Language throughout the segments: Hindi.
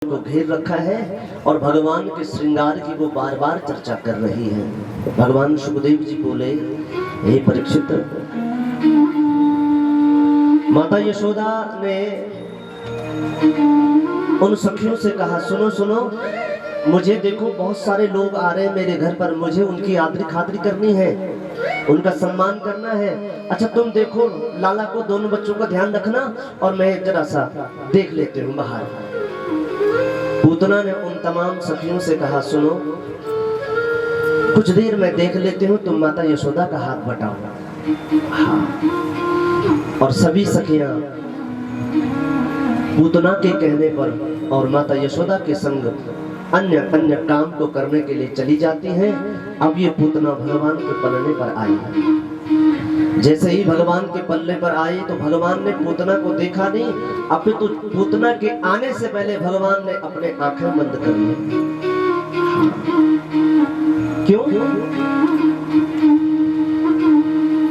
को घेर रखा है और भगवान के श्रृंगार की वो बार बार चर्चा कर रही है। भगवान सुखदेव जी बोले, हे परीक्षित, माता यशोदा ने उन सखियों से कहा, सुनो सुनो, मुझे देखो बहुत सारे लोग आ रहे हैं मेरे घर पर, मुझे उनकी आदरी खादरी करनी है, उनका सम्मान करना है। अच्छा तुम देखो लाला को, दोनों बच्चों का ध्यान रखना और मैं जरा सा देख लेती हूँ बाहर। पूतना ने उन तमाम सखियों से कहा, सुनो कुछ देर मैं देख लेती हूँ, तुम माता यशोदा का हाथ बटाओ। हाँ। और सभी सखियां पूतना के कहने पर और माता यशोदा के संग अन्य अन्य काम को करने के लिए चली जाती हैं। अब ये पूतना भगवान के पलने पर आई है। जैसे ही भगवान के पल्ले पर आई तो भगवान ने पूतना को देखा नहीं, अब तो पूतना के आने से पहले भगवान ने अपने आंखें बंद कर ली। क्यों?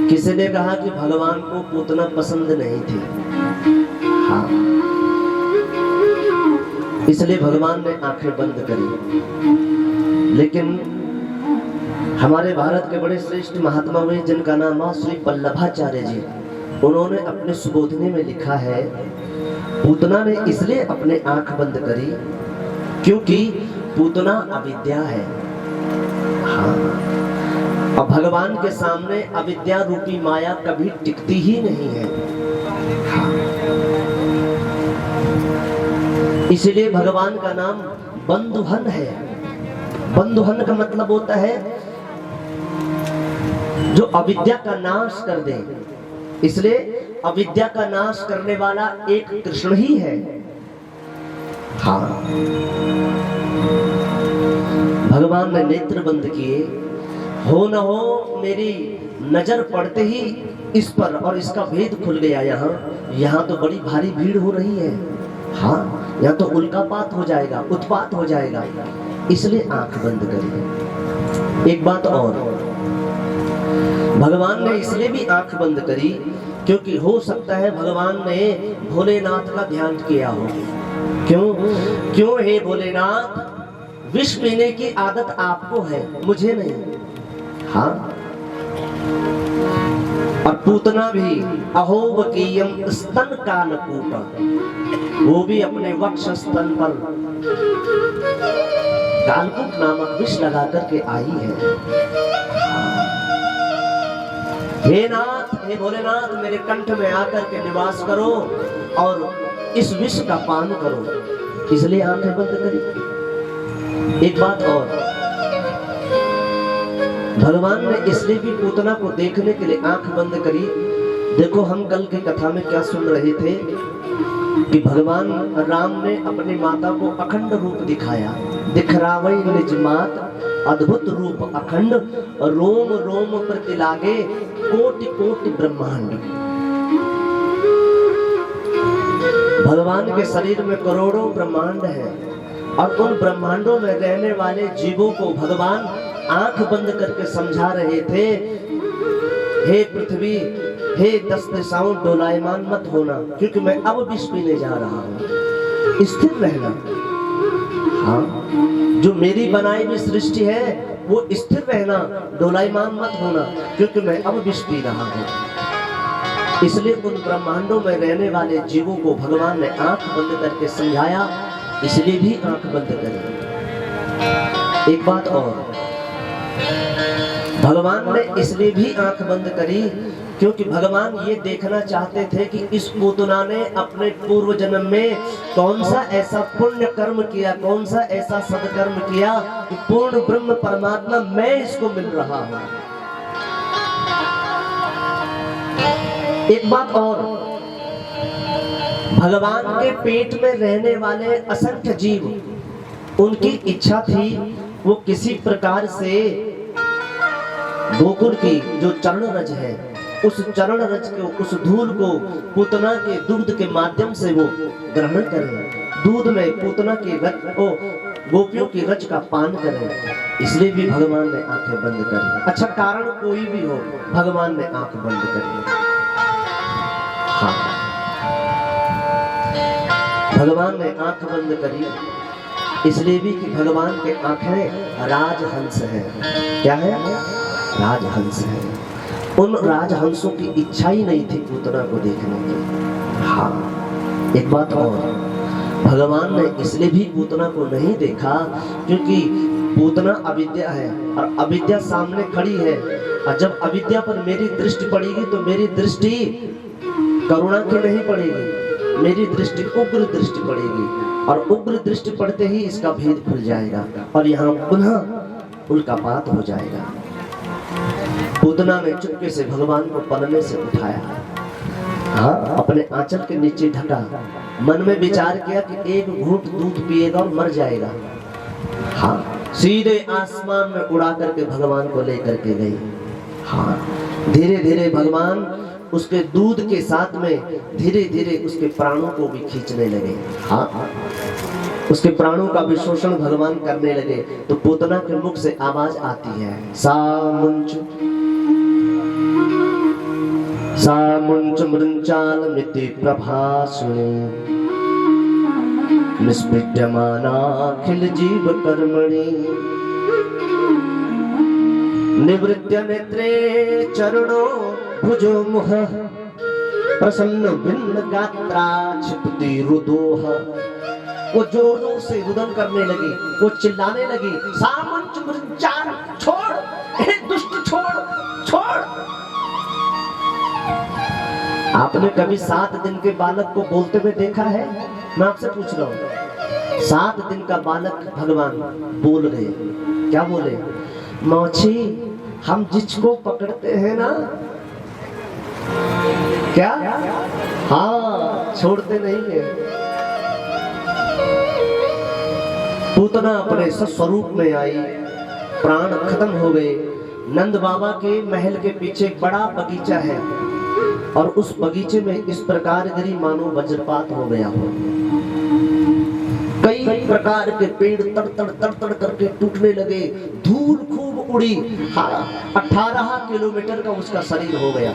किसी ने कहा कि भगवान को पूतना पसंद नहीं थी, हाँ, इसलिए भगवान ने आंखें बंद करी। लेकिन हमारे भारत के बड़े श्रेष्ठ महात्मा हुए जिनका नाम है श्री वल्लभाचार्य जी, उन्होंने अपने सुबोधनी में लिखा है, पूतना ने इसलिए अपने आंख बंद करी क्योंकि पूतना अविद्या है। हाँ, अब भगवान के सामने अविद्या रूपी माया कभी टिकती ही नहीं है। हाँ। इसलिए भगवान का नाम बंधुहन है। बंधुहन का मतलब होता है जो अविद्या का नाश कर दे, इसलिए अविद्या का नाश करने वाला एक कृष्ण ही है। हाँ, भगवान ने नेत्र बंद किए, हो न हो मेरी नजर पड़ते ही इस पर और इसका भेद खुल गया। यहाँ तो बड़ी भारी भीड़ हो रही है। हाँ, यहाँ तो उल्कापात हो जाएगा, उत्पात हो जाएगा, इसलिए आंख बंद करिए। एक बात और, भगवान ने इसलिए भी आंख बंद करी क्योंकि हो सकता है भगवान ने भोलेनाथ का ध्यान किया हो। क्यों हे भोलेनाथ, विष पीने की आदत आपको है, मुझे नहीं। हाँ, और पूतना भी अहोबकीयम स्तन कालकूटा, वो भी अपने वक्ष स्तन पर कालकूट नामक विष लगा करके आई है। हे नाथ, हे भोलेनाथ, मेरे कंठ में आकर के निवास करो और इस विष का पान करो, इसलिए आंखें बंद करी। एक बात और, भगवान ने इसलिए भी पूतना को देखने के लिए आंख बंद करी। देखो हम कल की कथा में क्या सुन रहे थे कि भगवान राम ने अपनी माता को अखंड रूप दिखाया, दिखरावई निज मात अद्भुत रूप अखंड, रोम रोम प्रति लागे कोटि कोटि ब्रह्मांड। भगवान के शरीर में करोड़ों ब्रह्मांड है और उन ब्रह्मांडों में रहने वाले जीवों को भगवान आंख बंद करके समझा रहे थे, हे पृथ्वी, हे 10 दिशाओं डोलायमान मत होना, क्योंकि मैं अब विष पीने जा रहा हूं, स्थिर रहना। हाँ, जो मेरी बनाई हुई सृष्टि है वो स्थिर रहना, डोलायमान मत होना, क्योंकि मैं अब विष पी रहा हूं। इसलिए उन ब्रह्मांडों में रहने वाले जीवों को भगवान ने आंख बंद करके समझाया, इसलिए भी आंख बंद करी। एक बात और, भगवान ने इसलिए भी आंख बंद करी क्योंकि भगवान ये देखना चाहते थे कि इस पूतना ने अपने पूर्व जन्म में कौन सा ऐसा पुण्य कर्म किया, कौन सा ऐसा सदकर्म किया कि पूर्ण ब्रह्म परमात्मा मैं इसको मिल रहा हूं। एक बात और, भगवान के पेट में रहने वाले असंख्य जीव, उनकी इच्छा थी वो किसी प्रकार से गोकुल की जो चरण रज है, उस चरण रज को, उस धूल को पूतना के दूध के माध्यम से वो ग्रहण करें, दूध में पूतना की रज को, गोपियों की रज का पान करें। इसलिए भी भगवान ने आंखें बंद करी। अच्छा, कारण कोई भी हो, भगवान ने आंख बंद करी। हाँ, भगवान ने आंख बंद करी इसलिए भी कि भगवान के आंखें राजहंस है। क्या है? राजहंस है। उन राजहंसों की इच्छा ही नहीं थी पूतना को देखने की। हाँ, एक बात और, भगवान ने इसलिए भी पूतना को नहीं देखा क्योंकि पूतना अविद्या है और अविद्या सामने खड़ी है, और जब अविद्या पर मेरी दृष्टि पड़ेगी तो मेरी दृष्टि करुणा की नहीं पड़ेगी, मेरी दृष्टि उग्र दृष्टि पड़ेगी, और उग्र दृष्टि पड़ते ही इसका भेद खुल जाएगा और यहाँ पुनः उल्कापात हो जाएगा। पूतना ने चुपके से भगवान को पलने से उठाया, हाँ, अपने आंचल के नीचे ढका, मन में विचार किया कि एक घूंट दूध पिएगा और मर जाएगा। हाँ, सीधे आसमान में उड़ा करके भगवान को लेकर के गई। हाँ, धीरे धीरे भगवान उसके दूध के साथ में धीरे धीरे उसके प्राणों को भी खींचने लगे। हाँ, उसके प्राणों का भी शोषण भगवान करने लगे। तो पूतना के मुख से आवाज आती है, सामुंच मृंचाल मिति प्रभासुनि निष्पृड्यमानाखिल जीव कर्मणि निवृत्य नेत्रे चरणो भुजो मुह प्रसन्न भिन्न गात्रा क्षिपति रुदोह। वो जोर जोर से रुदन करने लगी, वो चिल्लाने लगी, सामुंच मृंचाल, छोड़, हे दुष्ट, छोड़ छोड़। आपने कभी 7 दिन के बालक को बोलते हुए देखा है? मैं आपसे पूछ रहा हूँ। 7 दिन का बालक भगवान बोल गए। क्या बोले? मौची, हम जिसको पकड़ते हैं ना, क्या? हाँ, छोड़ते नहीं है। पूतना अपने स्वरूप में आई, प्राण खत्म हो गए। नंद बाबा के महल के पीछे एक बड़ा बगीचा है और उस बगीचे में इस प्रकार गिरी मानो वज्रपात हो गया हो। कई प्रकार के पेड़ तड़ तड़ करके टूटने लगे, धूल खूब उड़ी। 18 किलोमीटर का उसका शरीर हो गया।